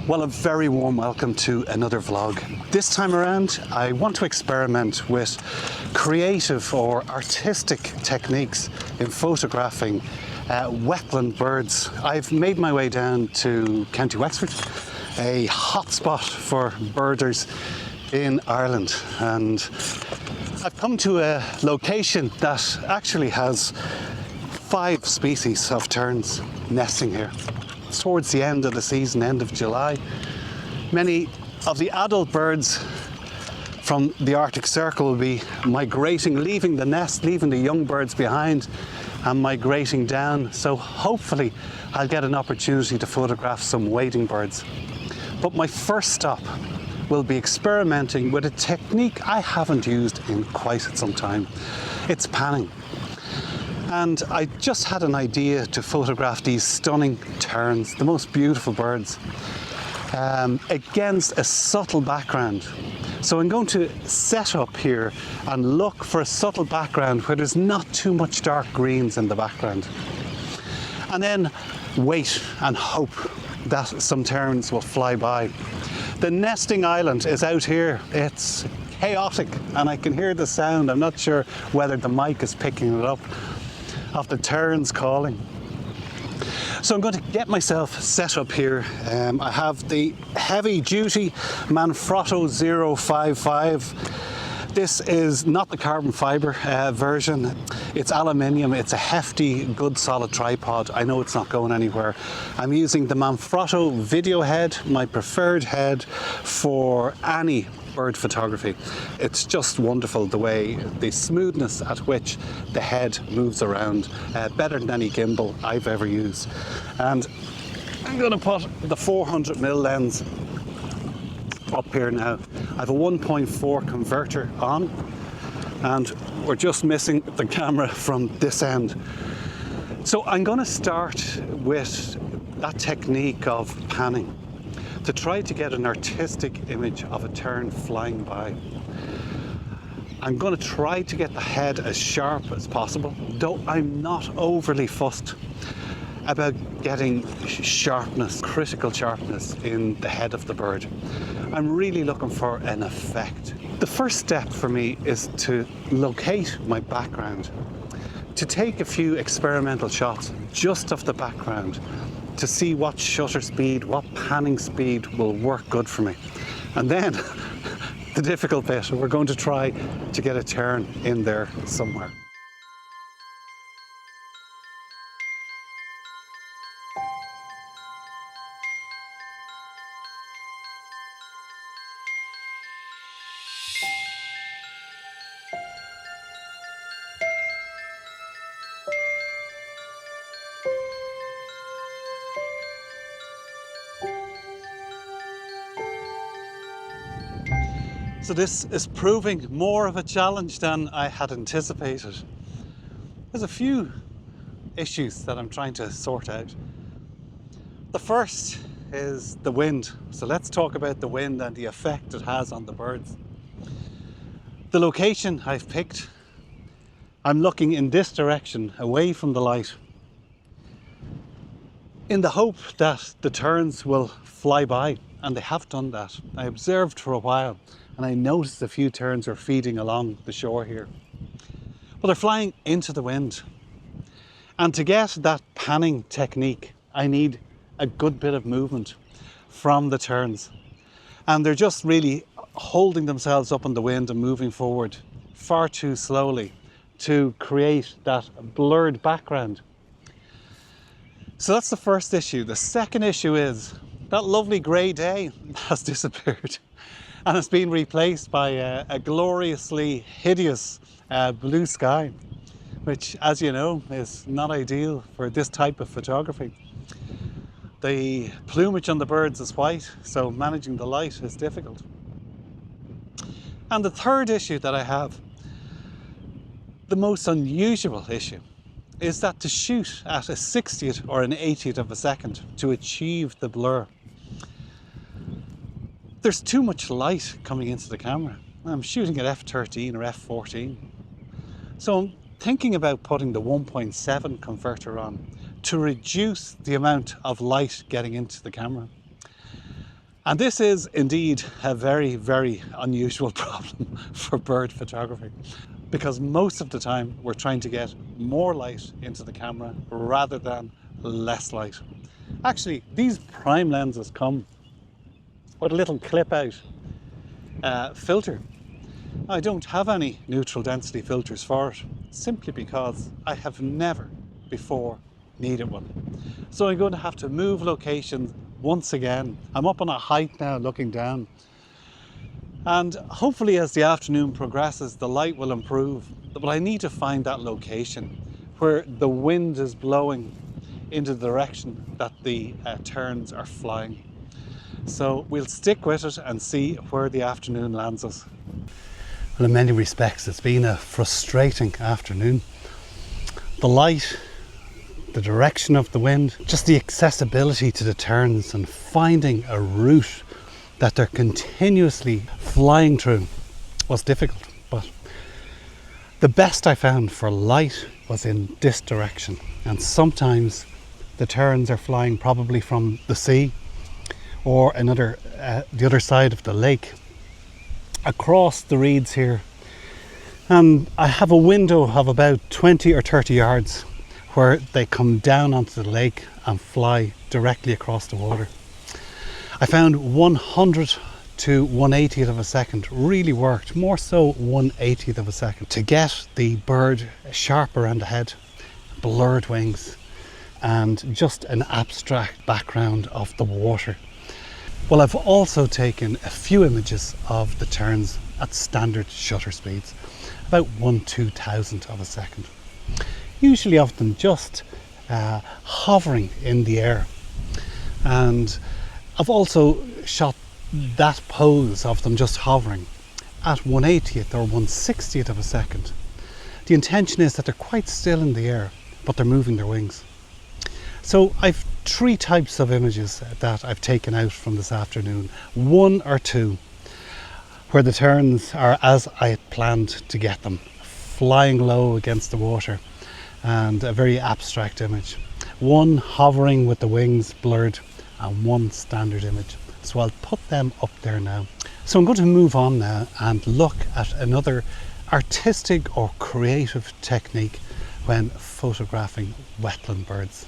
Well, a very warm welcome to another vlog. This time around, I want to experiment with creative or artistic techniques in photographing wetland birds. I've made my way down to County Wexford, a hotspot for birders in Ireland, and I've come to a location that actually has 5 species of terns nesting here. It's towards the end of the season, end of July. Many of the adult birds from the Arctic Circle will be migrating, leaving the nest, leaving the young birds behind and migrating down. So hopefully I'll get an opportunity to photograph some wading birds. But my first stop will be experimenting with a technique I haven't used in quite some time. It's panning. And I just had an idea to photograph these stunning terns, the most beautiful birds, against a subtle background. So I'm going to set up here and look for a subtle background where there's not too much dark greens in the background. And then wait and hope that some terns will fly by. The nesting island is out here. It's chaotic and I can hear the sound. I'm not sure whether the mic is picking it up, of the terns calling. So I'm going to get myself set up here. I have the heavy duty Manfrotto 055. This is not the carbon fiber version. It's aluminium. It's a hefty, good solid tripod. I know it's not going anywhere. I'm using the Manfrotto video head, my preferred head for any bird photography. It's just wonderful the way, the smoothness at which the head moves around, better than any gimbal I've ever used. And I'm going to put the 400mm lens up here now. I have a 1.4 converter on and we're just missing the camera from this end. So I'm going to start with that technique of panning to try to get an artistic image of a tern flying by. I'm going to try to get the head as sharp as possible, though I'm not overly fussed about getting sharpness, critical sharpness in the head of the bird. I'm really looking for an effect. The first step for me is to locate my background, to take a few experimental shots just of the background, to see what shutter speed, what panning speed will work good for me. And then the difficult bit, we're going to try to get a tern in there somewhere. So this is proving more of a challenge than I had anticipated. There's a few issues that I'm trying to sort out. The first is the wind. So let's talk about the wind and the effect it has on the birds. The location I've picked, I'm looking in this direction, away from the light, in the hope that the terns will fly by, and they have done that. I observed for a while and I noticed a few terns are feeding along the shore here. But they're flying into the wind. And to get that panning technique, I need a good bit of movement from the terns. And they're just really holding themselves up in the wind and moving forward far too slowly to create that blurred background. So that's the first issue. The second issue is that lovely grey day has disappeared. And it's been replaced by a gloriously hideous blue sky, which, as you know, is not ideal for this type of photography. The plumage on the birds is white, so managing the light is difficult. And the third issue that I have, the most unusual issue, is that to shoot at a 60th or an 80th of a second to achieve the blur, there's too much light coming into the camera. I'm shooting at f13 or f14. So I'm thinking about putting the 1.7 converter on to reduce the amount of light getting into the camera. And this is indeed a very, very unusual problem for bird photography, because most of the time we're trying to get more light into the camera rather than less light. Actually, these prime lenses come with a little clip out filter. I don't have any neutral density filters for it, simply because I have never before needed one. So I'm going to have to move locations once again. I'm up on a height now looking down, and hopefully as the afternoon progresses the light will improve, but I need to find that location where the wind is blowing into the direction that the terns are flying. So we'll stick with it and see where the afternoon lands us. Well, in many respects it's been a frustrating afternoon. The light, the direction of the wind, just the accessibility to the terns and finding a route that they're continuously flying through was difficult. But the best I found for light was in this direction, and sometimes the terns are flying probably from the sea or the other side of the lake across the reeds here, and I have a window of about 20 or 30 yards where they come down onto the lake and fly directly across the water. I found 100 to 1/80th of a second really worked, more so 1/80th of a second, to get the bird sharp around the head, blurred wings, and just an abstract background of the water. Well, I've also taken a few images of the terns at standard shutter speeds, about 1/2000th of a second. Usually of them just hovering in the air. And I've also shot that pose of them just hovering at 1/80th or 1/60th of a second. The intention is that they're quite still in the air, but they're moving their wings. So I've three types of images that I've taken out from this afternoon. One or two where the terns are as I had planned to get them, flying low against the water, and a very abstract image. One hovering with the wings blurred, and one standard image. So I'll put them up there now. So I'm going to move on now and look at another artistic or creative technique when photographing wetland birds.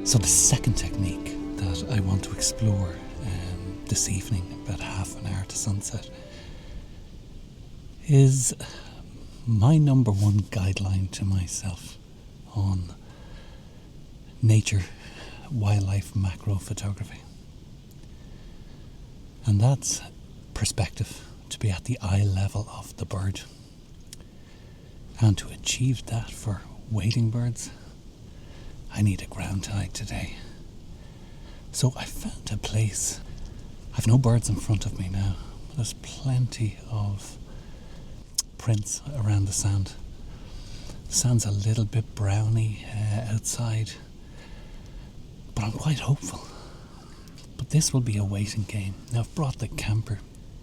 So the second technique that I want to explore this evening, about half an hour to sunset, is my number one guideline to myself on nature, wildlife, macro photography. And that's perspective, to be at the eye level of the bird. And to achieve that for wading birds, I need a ground tide today. So I found a place. I've no birds in front of me now, but there's plenty of prints around the sand. The sand's a little bit browny outside, but I'm quite hopeful. But this will be a waiting game. Now I've brought the camper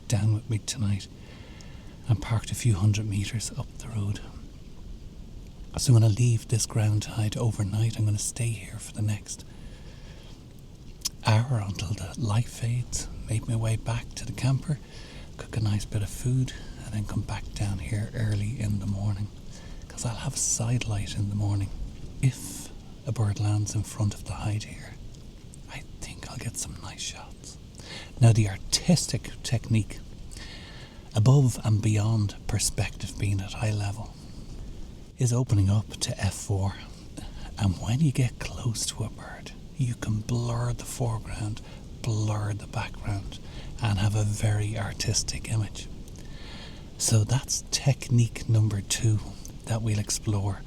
down with me tonight and parked a few 100 metres up the road. So I'm going to leave this ground tide overnight. I'm going to stay here for the next hour until the light fades, make my way back to the camper, cook a nice bit of food, and then come back down here early in the morning, because I'll have a side light in the morning. If a bird lands in front of the hide here, I think I'll get some nice shots. Now the artistic technique, above and beyond perspective being at eye level, is opening up to f4. And when you get close to a bird, you can blur the foreground, blur the background, and have a very artistic image. So that's technique number 2 that we'll explore.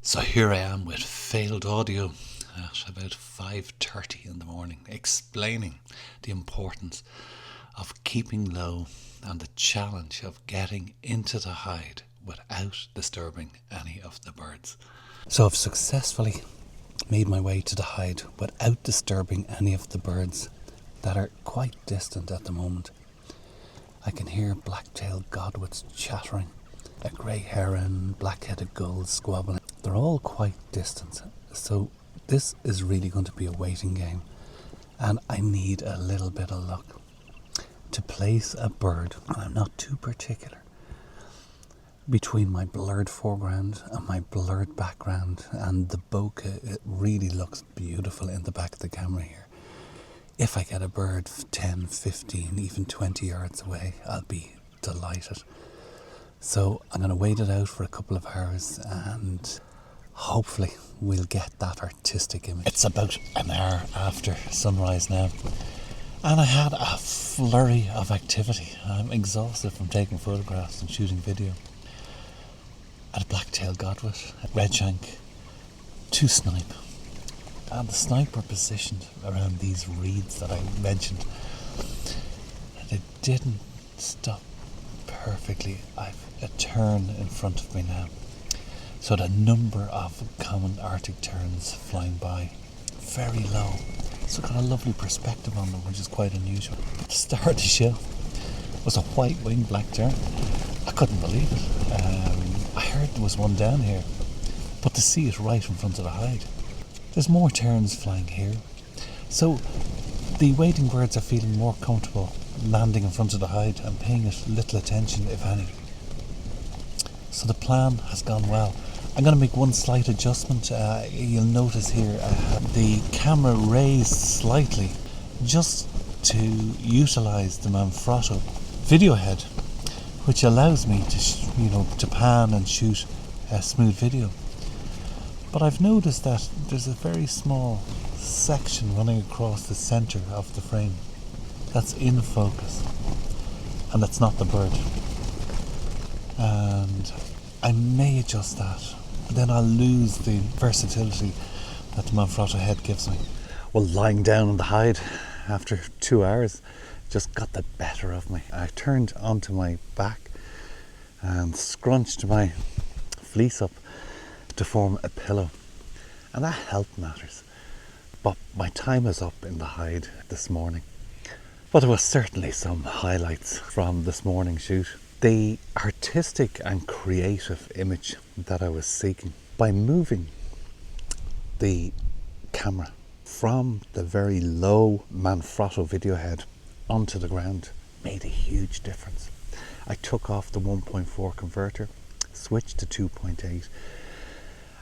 So here I am with failed audio at about 5:30 in the morning, explaining the importance of keeping low and the challenge of getting into the hide without disturbing any of the birds. So I've successfully made my way to the hide without disturbing any of the birds that are quite distant at the moment. I can hear black-tailed godwits chattering, a grey heron, black-headed gulls squabbling. They're all quite distant, so this is really going to be a waiting game, and I need a little bit of luck to place a bird, and I'm not too particular, between my blurred foreground and my blurred background and the bokeh. It really looks beautiful in the back of the camera here. If I get a bird 10, 15, even 20 yards away, I'll be delighted. So I'm going to wait it out for a couple of hours and hopefully we'll get that artistic image. It's about an hour after sunrise now, and I had a flurry of activity. I'm exhausted from taking photographs and shooting video. I had a black-tailed godwit, a redshank, 2 snipe, and the snipe were positioned around these reeds that I mentioned. They didn't stop perfectly. I've a tern in front of me now. So the number of common Arctic terns flying by, very low. So got a lovely perspective on them, which is quite unusual. But the star of the show was a white-winged black tern. I couldn't believe it. I heard there was one down here, but to see it right in front of the hide. There's more terns flying here. So the wading birds are feeling more comfortable landing in front of the hide and paying it little attention, if any. So the plan has gone well. I'm going to make one slight adjustment. You'll notice here I have the camera raised slightly just to utilise the Manfrotto video head, which allows me to to pan and shoot a smooth video. But I've noticed that there's a very small section running across the centre of the frame that's in focus, and that's not the bird. And I may adjust that, but then I'll lose the versatility that the Manfrotto head gives me. Well, lying down on the hide after 2 hours just got the better of me. I turned onto my back and scrunched my fleece up to form a pillow, and that helped matters. But my time is up in the hide this morning. But there was certainly some highlights from this morning's shoot. The artistic and creative image that I was seeking by moving the camera from the very low Manfrotto video head onto the ground made a huge difference. I took off the 1.4 converter, switched to 2.8,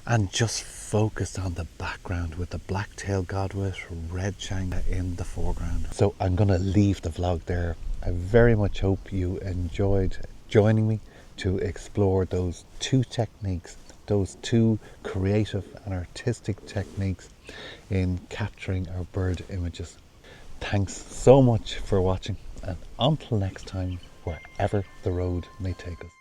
and just focused on the background with the black-tailed godwit, red changa in the foreground. So I'm going to leave the vlog there. I very much hope you enjoyed joining me to explore those two techniques, those two creative and artistic techniques in capturing our bird images. Thanks so much for watching, and until next time, wherever the road may take us.